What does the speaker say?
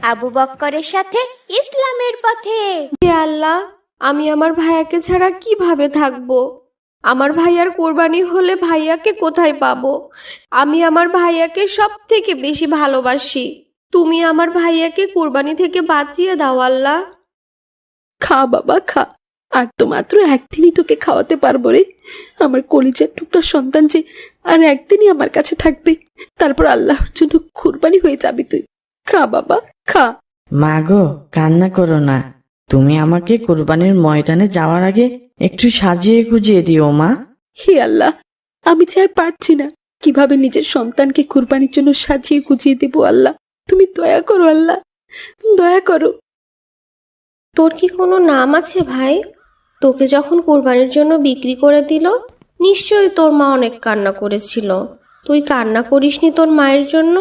আবু বক্করের সাথে ইসলামের পথে। হে আল্লাহ, আমি আমার ভাইয়াকে ছাড়া কিভাবে থাকবো? আমার ভাইয়ার কোরবানি হলে ভাইয়াকে কোথায় পাবো? আমি আমার ভাইয়াকে সব থেকে বেশি ভালোবাসি। তুমি আমার ভাইয়াকে কোরবানি থেকে বাঁচিয়ে দাও আল্লাহ। খা বাবা খা, আর তো মাত্র একদিনই তোকে খাওয়াতে পারবো রে। আমার কলিজার টুকরা সন্তান যে আর একদিনই আমার কাছে থাকবে, তারপর আল্লাহর জন্য কুরবানি হয়ে যাবি তুই। খা বাবা খা। মা গো, কান্না করো না। তুমি আমাকে কোরবানির ময়দানে যাওয়ার আগে একটু সাজিয়ে গুজিয়ে দিও মা। হে আল্লাহ, আমি যে আর পারছি না কিভাবে নিজের সন্তানকে কুরবানির জন্য সাজিয়ে গুজিয়ে দেব। আল্লাহ তুমি দয়া করো, আল্লাহ দয়া করো। তোর কি কোনো নাম আছে ভাই? তোকে যখন কোরবানির জন্য বিক্রি করে দিল, নিশ্চয়ই তোর মা অনেক কান্না করেছিল। তুই কান্না করিসনি তোর মায়ের জন্য?